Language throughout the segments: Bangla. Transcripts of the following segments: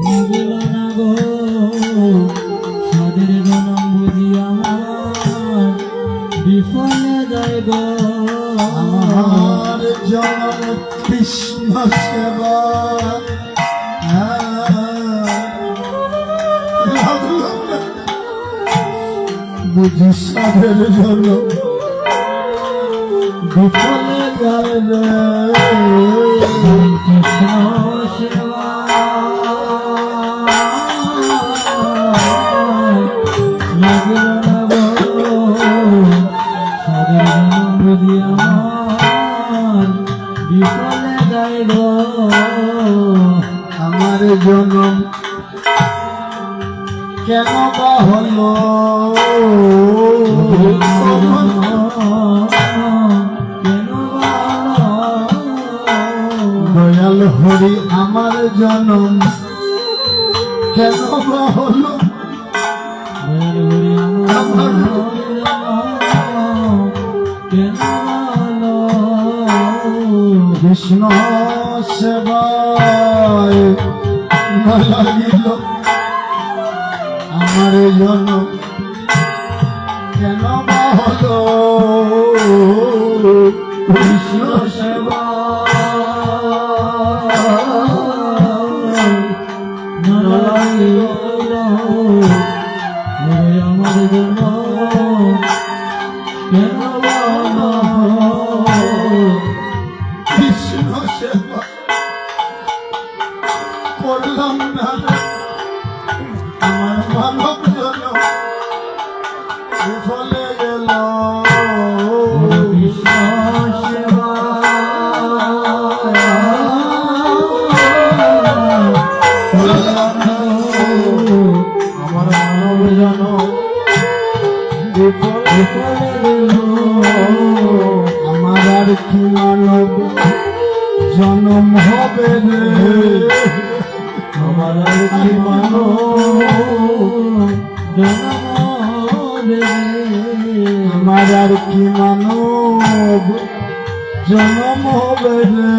লাগিল না গো সাদের জনম বুঝি আমার বিফলে যায় গো আমার জনম কৃষ্ণ সেবা বুঝি সাদের জনম বিফলে যায় রে কৃষ্ণ সেবা লাগিল না গো সাদের জনম বুঝি আমার বিফলে যায় গো আমার জনম কেন বা হলো দয়াল হরি আমার জনম কেন বা হলো কৃষ্ণ সেবায় না লাগিল আমার জনম কেন বা হলো কৃষ্ণ সেবা আমার জন্য কেন কৃষ্ণ সেবা করলাম না আমার মানব জনম বিফলে গেল কৃষ্ণ সেবা আমার মানব জন বিফলে গেল আমার আর কি মানব জনম হবে রে আমার আর কি মানব জনম রে আমার আর কি মানব জনম হবে রে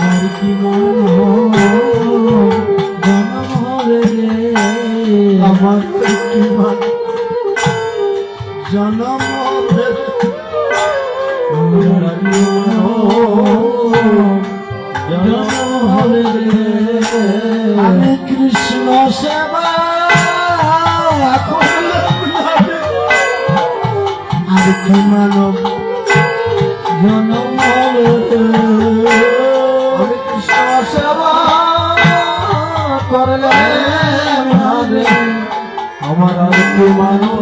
আর কি মানব জনম হবে রে আমার কি মানব জনম হবে রে আমার আর কি মানব জনম হবে রে আমি কৃষ্ণ সেবা করলাম না রে। আর কি মানব জনম হবে রে আমি কৃষ্ণ সেবা করলে হবে আমার আর কি মানব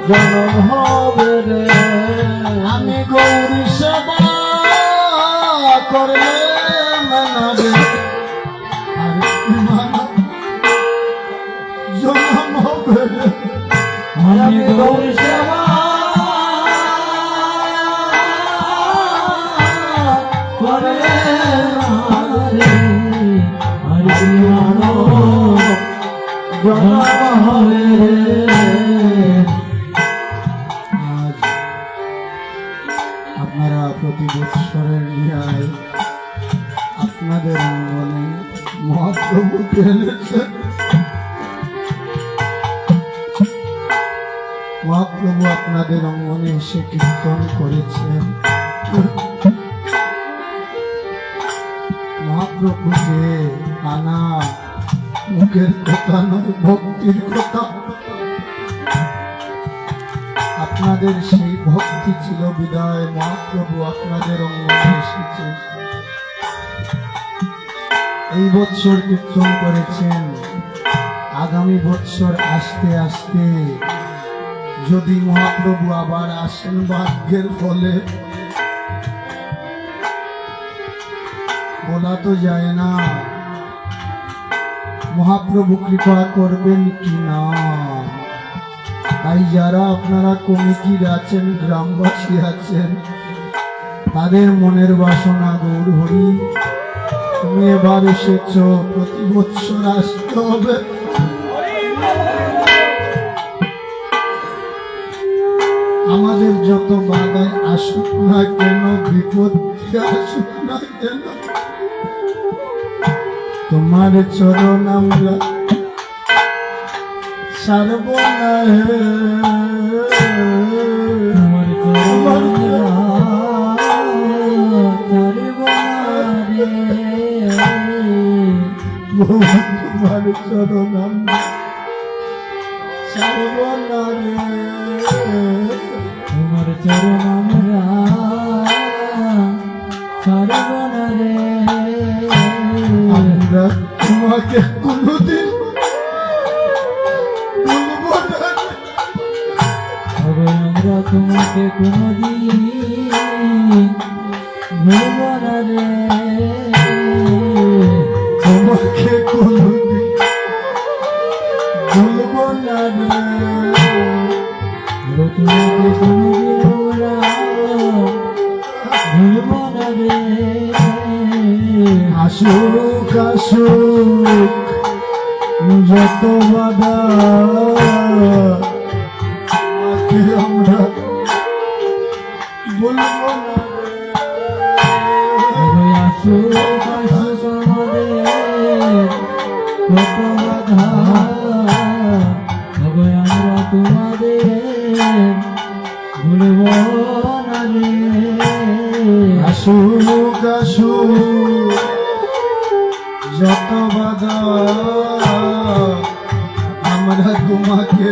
জনম হবে রে আমি গৌরী সেবা করলে মানবে আর কি মানব জনম হবে রে। আমি গৌরী সেবা করে রে আর কি মানব জনম হবে রে আজ আপনারা প্রতি বৎসরের ন্যায় আপনাদের অঙ্গনে মহাপ্রভুকে এনেছেন। মহাপ্রভু আপনাদের অঙ্গনে এসে কীর্তন করেছেন। মহাপ্রভুকে আনা মুখের কথা নয়, ভক্তির কথা। আপনাদের সেই ভক্তি ছিল বিদায় মহাপ্রভু আপনাদের অঙ্গনে এসেছে। এই বৎসর কীর্তন করেছেন, আগামী বৎসর আসতে আসতে যদি মহাপ্রভু আবার আসেন ভাগ্যের ফলে, বলা তো যায় না মহাপ্রভু কৃপা করবেন কি না। তাই যারা আপনারা কমিটির আছেন, গ্রামবাসী আছেন, তাদের মনের বাসনা গৌর হরি তুমি এবার এসেছ, প্রতি বৎসর আসতে হবে। আমাদের যত বাধায় আসুক না কেন, বিপদ আসুক না কেন, তোমার চরণ আমরা সারবনা হে তোমার চরণ তোমার চরণ আমরা সারবনা রে তোমার চরণ আমরা ছাড়ব না রে আমরা তোমাকে কোনদিন ভুলবো না রে। তবে আমরা তোমাকে কোনদিন ভুলব না রে তোমাকে কোনদিন ভুলবো না রে। তবে তোমাকে কোনদিন আমরা ভুলব না রে আসুক আসুক যত বাধা তোমাকে আমরা বলবো না রে। তবে আসুক আসুক আমাদের কত বাধা তবে আমরা তোমাদের ভুলব না রে আসুক আসুক যত বাধা আমরা তোমাকে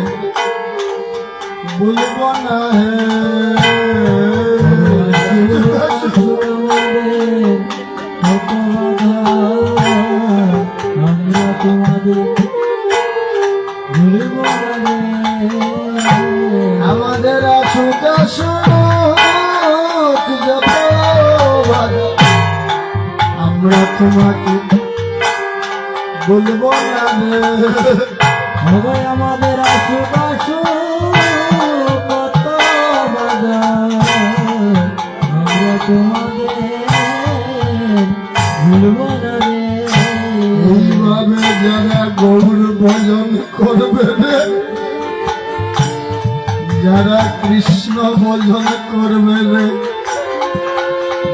বলবো না হে আসুক আমাদের কত বাধা আমরা তোমাদের ভুলব না রে আমাদের আসুক আসুক যত বাধা আমরা তোমাকে বলবো না রে হবে আমাদের আসুক আসুক কত বাধা আমরা তোমাদের ভুলব না রে এইভাবে যারা গৌর ভজন করবে রে যারা কৃষ্ণ ভজন করবে রে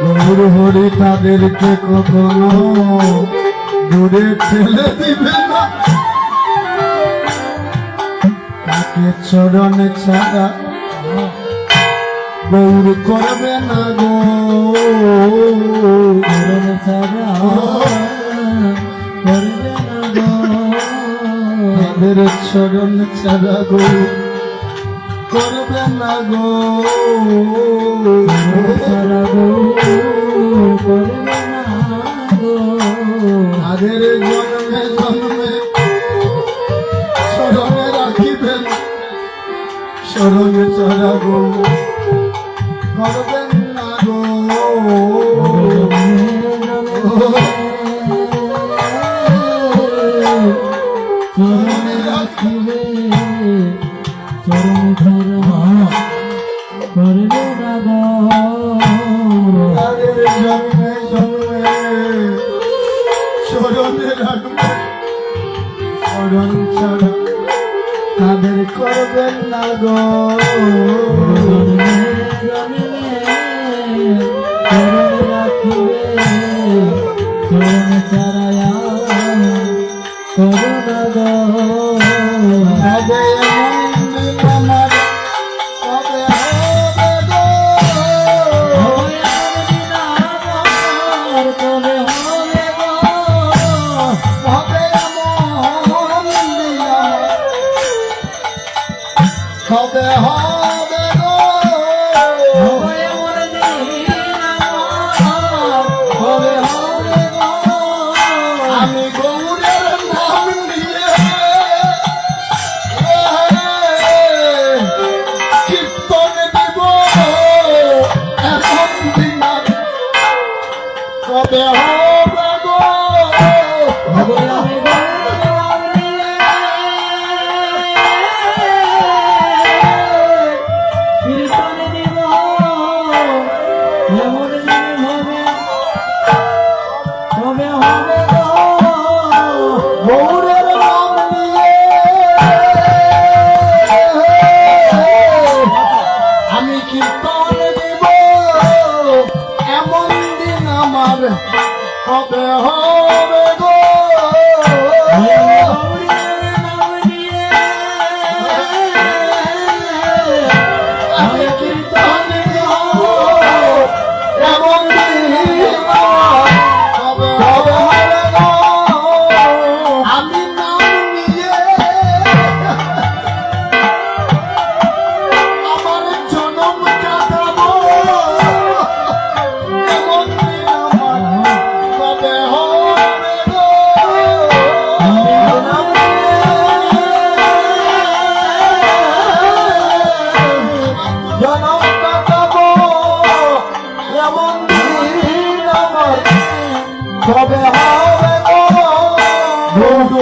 গৌর হরি তাদেরকে কখনো দূরে ঠেলে দিবে না তাকে চরণ ছাড়া গৌর করবে না গো করবে ছাড়া করবে না গো তাদের চরণ ছাড়া গো করবে না গো ছাড়া গো করবে না গো তাদের জন্মে জন্মে স্মরণে রাখিবেন স্মরণে ছাড়া গো করবেন না গো চরণে রাখিবে চরণে ছাড়া করবে না গো তাদের জন্মে জন্মে স্মরণে রাখবে স্মরণ ছাড়া তাদের করবেন না গো জন্মে জন্মে চরণে রাখিবে চরণে ছাড়া করবে না গো হবে এমন দিন আমার হবে হবে গো হবে এমন দিন আমার হবে হবে গো আমি গৌরের নাম নিয়ে কীর্তন দিব এমন দিন আর কবে হবে গো গৌরের নাম নিয়ে আমি কীর্তন দিব এমন দিন আমার কবে হবে গো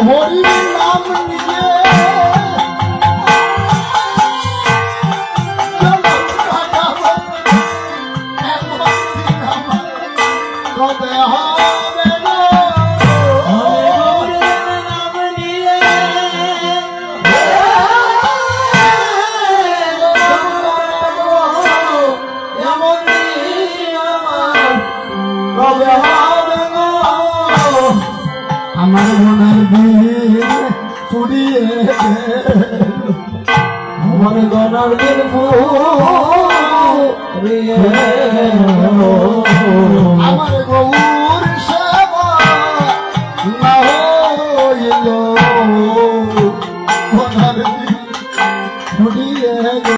হরি নাম নিয়ে যখন কাটাবো, এমন দিন আমার কবে হবে গো? নাম নিয়ে এমন দিন আমার কবে হবে গো? আমার মনের দিন ফুরিয়ে আমার গনার দিন ফুরিয়ে গেল। আমার